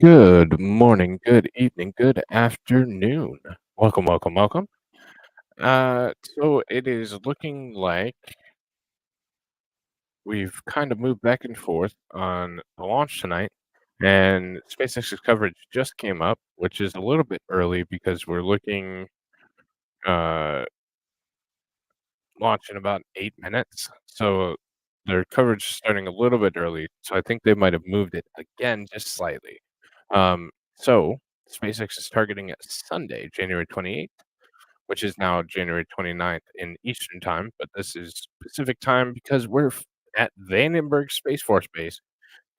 Good morning, good evening, good afternoon. Welcome, welcome, welcome. So it is looking like we've kind of moved back and forth on the launch tonight, and SpaceX's coverage just came up, which is a little bit early because we're looking launch in about 8 minutes. So their coverage is starting a little bit early. So I think they might have moved it again just slightly. So SpaceX is targeting Sunday, January 28th, which is now January 29th in Eastern time, but this is Pacific time because at Vandenberg Space Force Base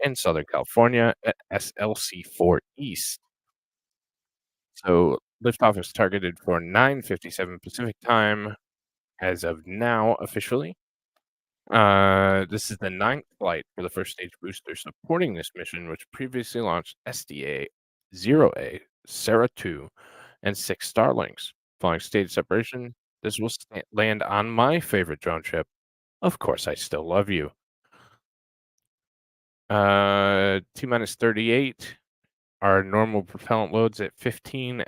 in Southern California at SLC-4 East. So liftoff is targeted for 9:57 Pacific time as of now officially. This is the ninth flight for the first stage booster supporting this mission, which previously launched SDA-0A, Sarah 2, and 6 Starlinks. Following stage separation, this will land on my favorite drone ship. Of course, I still love you. T minus 38. Our normal propellant loads at 15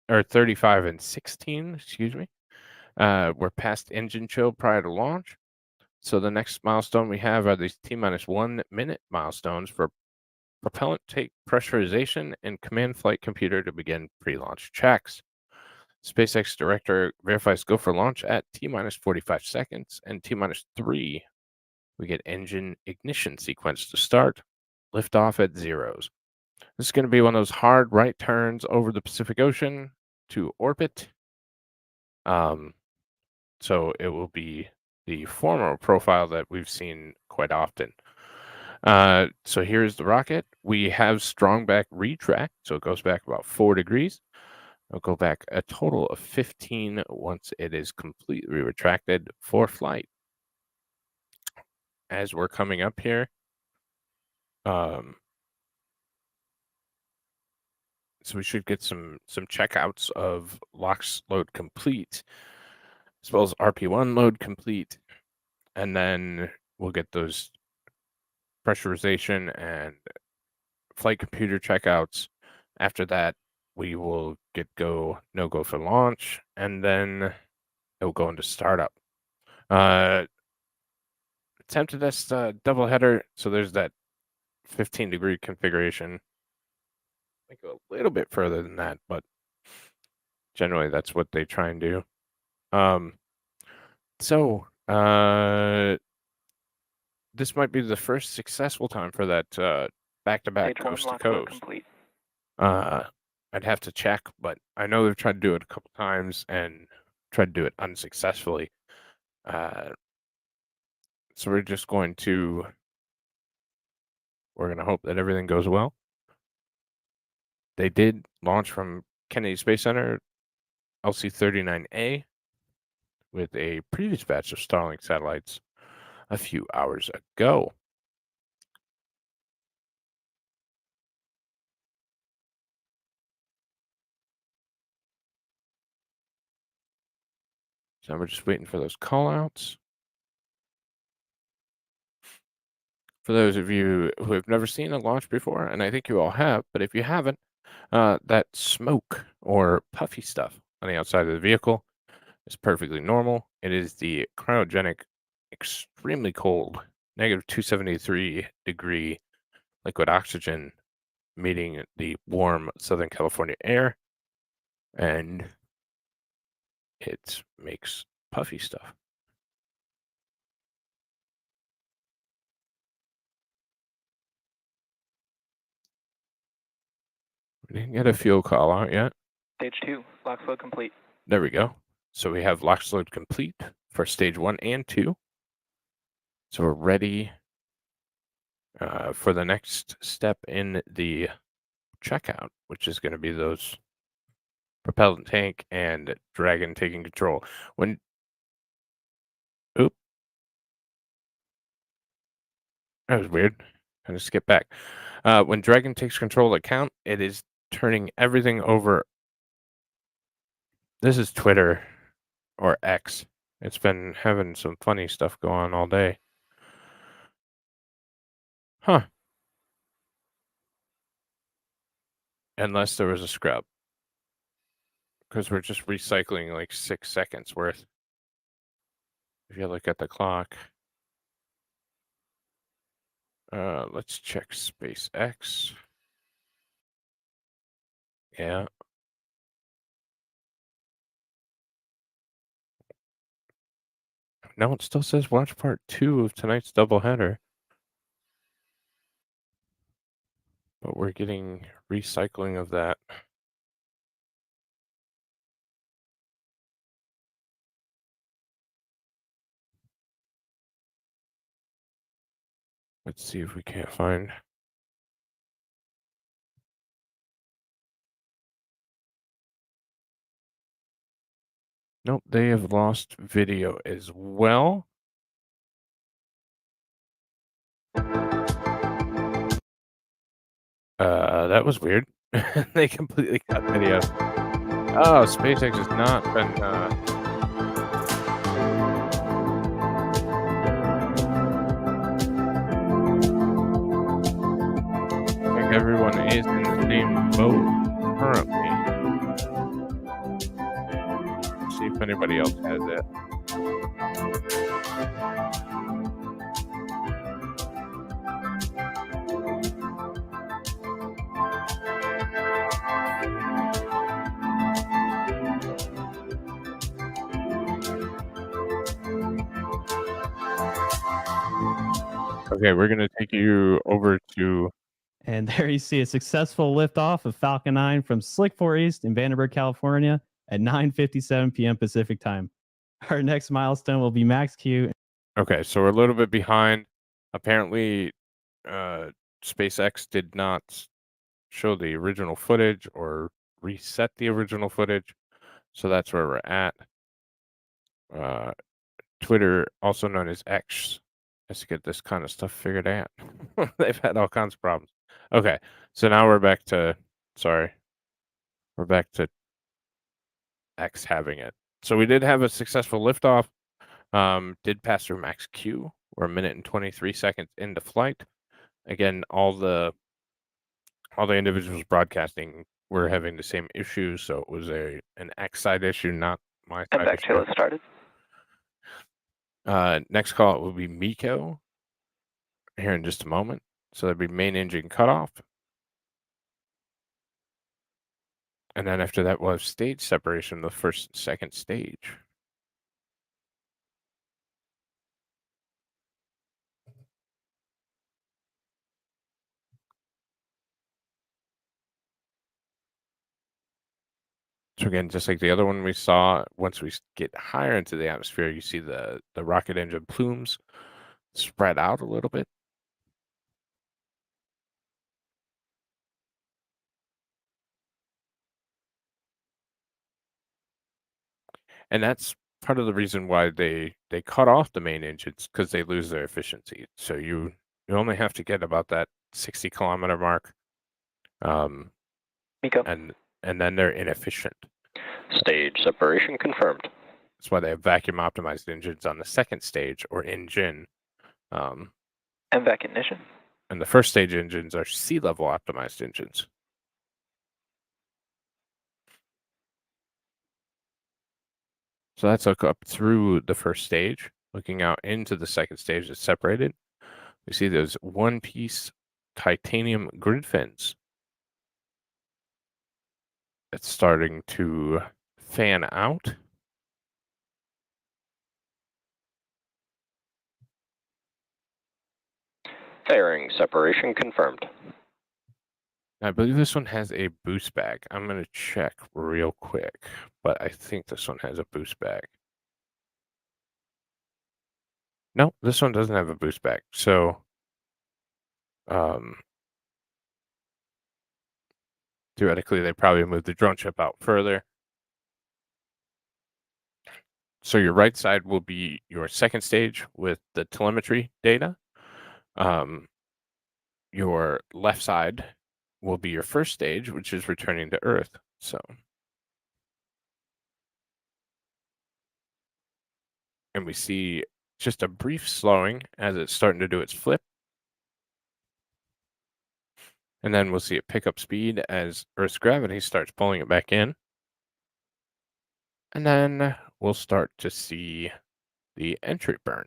or 35 and 16. Excuse me. We're past engine chill prior to launch. So the next milestone we have are these T minus 1 minute milestones for propellant take pressurization and command flight computer to begin pre-launch checks. SpaceX Director verifies go for launch at T minus 45 seconds, and T minus 3, we get engine ignition sequence to start, liftoff at zeros. This is going to be one of those hard right turns over the Pacific Ocean to orbit. So it will be the former profile that we've seen quite often. So here's the rocket. We have strong back retract, so it goes back about 4 degrees. It'll go back a total of 15 once it is completely retracted for flight. As we're coming up here, so we should get some checkouts of LOX load complete, as well as RP1 load complete, and then we'll get those pressurization and flight computer checkouts. After that, we will get no go for launch, and then it will go into startup. Attempted this double header, so there's that 15-degree configuration. I go a little bit further than that, but generally that's what they try and do. So this might be the first successful time for that back-to-back coast-to-coast. I'd have to check, but I know they've tried to do it a couple times and tried to do it unsuccessfully. So we're going to hope that everything goes well. They did launch from Kennedy Space Center, LC-39A, with a previous batch of Starlink satellites a few hours ago. So we're just waiting for those callouts. For those of you who have never seen a launch before, and I think you all have, but if you haven't, that smoke or puffy stuff on the outside of the vehicle is perfectly normal. It is the cryogenic, extremely cold, negative 273-degree liquid oxygen meeting the warm Southern California air, and it makes puffy stuff. We didn't get a fuel call out yet. Stage 2, LOX load complete. There we go. So we have LOX load complete for stage 1 and 2. So we're ready for the next step in the checkout, which is going to be those propellant tank and Dragon taking control. Oop. That was weird. Kind of skip back. When Dragon takes control of the count, it is turning everything over. This is Twitter or X. It's been having some funny stuff go on all day. Huh. unless there was a scrub, because we're just recycling like 6 seconds worth. If you look at the clock, let's check SpaceX. Yeah. No, it still says watch part 2 of tonight's doubleheader. But we're getting recycling of that. Let's see if we can't find. Nope, they have lost video as well. That was weird. They completely cut video. Oh, SpaceX has not been, I think everyone is in the same boat currently. See if anybody else has it. Okay, we're gonna take you over to. And there you see a successful liftoff of Falcon 9 from Slick 4 East in Vandenberg, California at 9:57 p.m. Pacific time. Our next milestone will be max Q. Okay, so we're a little bit behind. Apparently, SpaceX did not show the original footage or reset the original footage. So that's where we're at. Twitter, also known as X, has to get this kind of stuff figured out. They've had all kinds of problems. Okay, so now we're back to, sorry, we're back to X having it. So we did have a successful liftoff. Did pass through max Q. We're a minute and 23 seconds into flight. Again, all the individuals broadcasting were having the same issue, so it was an X side issue, not my And side back issue. till it started. Next call will be MECO here in just a moment. So that'd be main engine cutoff. And then after that, we'll have stage separation, the first and second stage. So again, just like the other one we saw, once we get higher into the atmosphere, you see the rocket engine plumes spread out a little bit. And that's part of the reason why they cut off the main engines, because they lose their efficiency. So you only have to get about that 60-kilometer mark, MECO. and then they're inefficient. Stage separation confirmed. That's why they have vacuum optimized engines on the second stage, or engine. And vac ignition. And the first stage engines are sea level optimized engines. So that's up through the first stage, looking out into the second stage that's separated. We see those one-piece titanium grid fins. It's starting to fan out. Fairing separation confirmed. I believe this one has a boost bag. I'm going to check real quick, but I think this one has a boost bag. No, this one doesn't have a boost bag. So, theoretically, they probably moved the drone ship out further. So your right side will be your second stage with the telemetry data. Your left side will be your first stage, which is returning to Earth. So, and we see just a brief slowing as it's starting to do its flip. And then we'll see it pick up speed as Earth's gravity starts pulling it back in. And then we'll start to see the entry burn.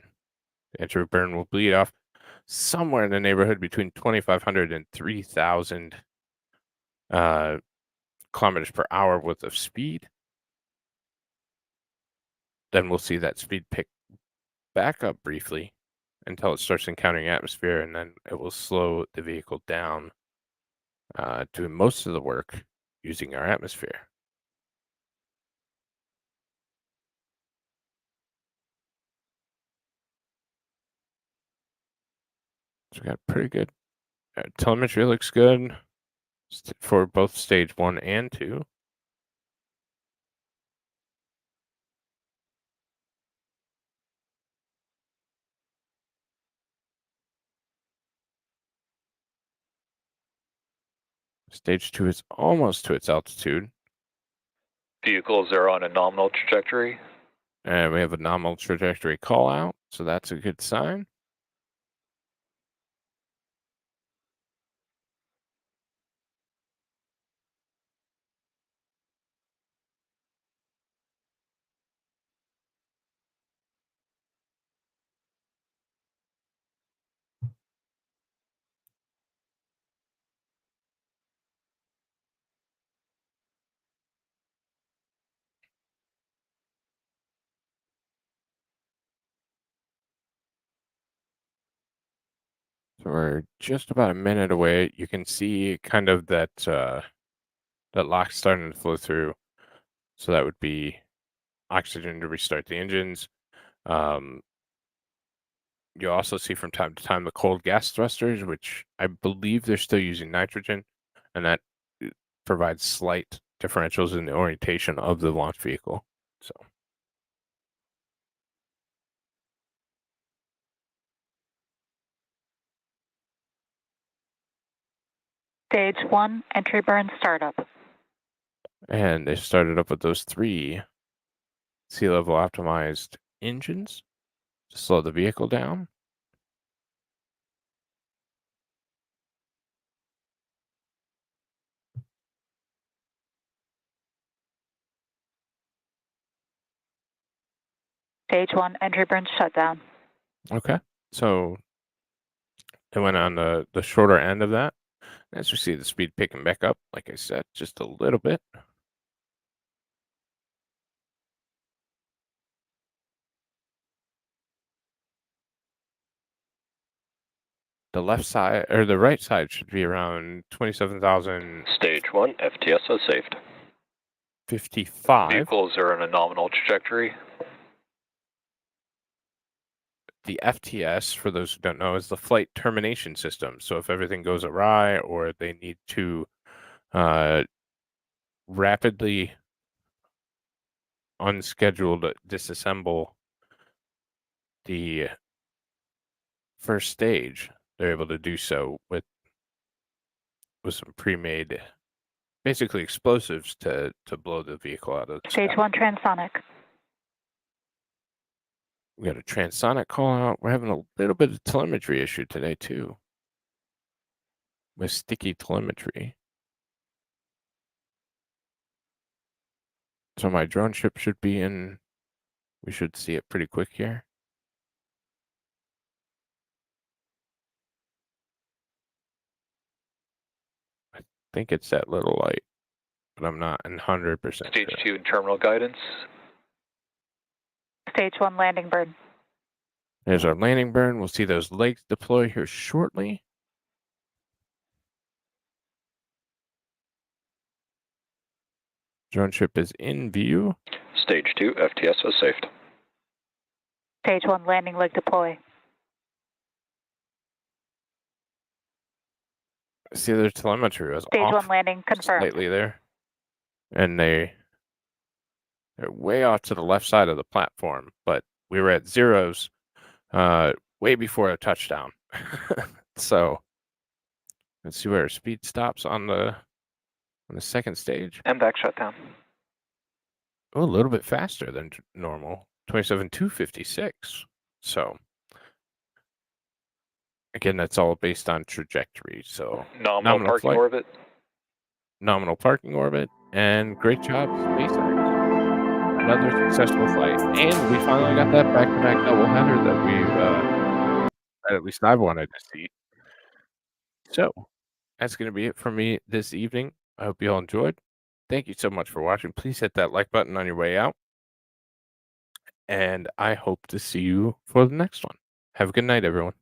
The entry burn will bleed off somewhere in the neighborhood between 2,500 and 3,000 kilometers per hour worth of speed. Then we'll see that speed pick back up briefly until it starts encountering atmosphere, and then it will slow the vehicle down, doing most of the work using our atmosphere. So we got pretty good telemetry. Looks good for both stage 1 and 2. Stage 2 is almost to its altitude. Vehicles are on a nominal trajectory. And we have a nominal trajectory call out, so that's a good sign. So we're just about a minute away. You can see kind of that that lock starting to flow through. So that would be oxygen to restart the engines. You also see from time to time the cold gas thrusters, which I believe they're still using nitrogen, and that provides slight differentials in the orientation of the launch vehicle. So Stage 1, entry burn startup. and they started up with those 3 sea level optimized engines to slow the vehicle down. Stage 1, entry burn shutdown. Okay, so it went on the shorter end of that. As we see the speed picking back up, like I said, just a little bit. The left side or the right side should be around 27,055. Stage 1, FTSO saved. Vehicles are on a nominal trajectory. The FTS, for those who don't know, is the flight termination system. So if everything goes awry or they need to rapidly unscheduled disassemble the first stage, they're able to do so with some pre-made, basically explosives to blow the vehicle out of the Stage sky. 1, transonic. We got a transonic call out. We're having a little bit of telemetry issue today too, with sticky telemetry. So my drone ship should be in. We should see it pretty quick here. I think it's that little light, but I'm not 100% Stage sure. 2 terminal guidance. Stage 1, landing burn. There's our landing burn. We'll see those legs deploy here shortly. Drone ship is in view. Stage 2, FTSO saved. Stage 1, landing leg deploy. See their telemetry was Stage off 1, landing confirmed. slightly there, and they're way off to the left side of the platform. But we were at zeros way before a touchdown. So let's see where our speed stops on the second stage. MVAC shutdown. Oh, a little bit faster than normal. 27,256. So Again, that's all based on trajectory. So Nominal parking flight, orbit. nominal parking orbit, and great job, SpaceX. Another successful flight, and we finally got that back-to-back doubleheader that we've, at least I've wanted to see. So that's going to be it for me this evening. I hope you all enjoyed. Thank you so much for watching. Please hit that like button on your way out. And I hope to see you for the next one. Have a good night, everyone.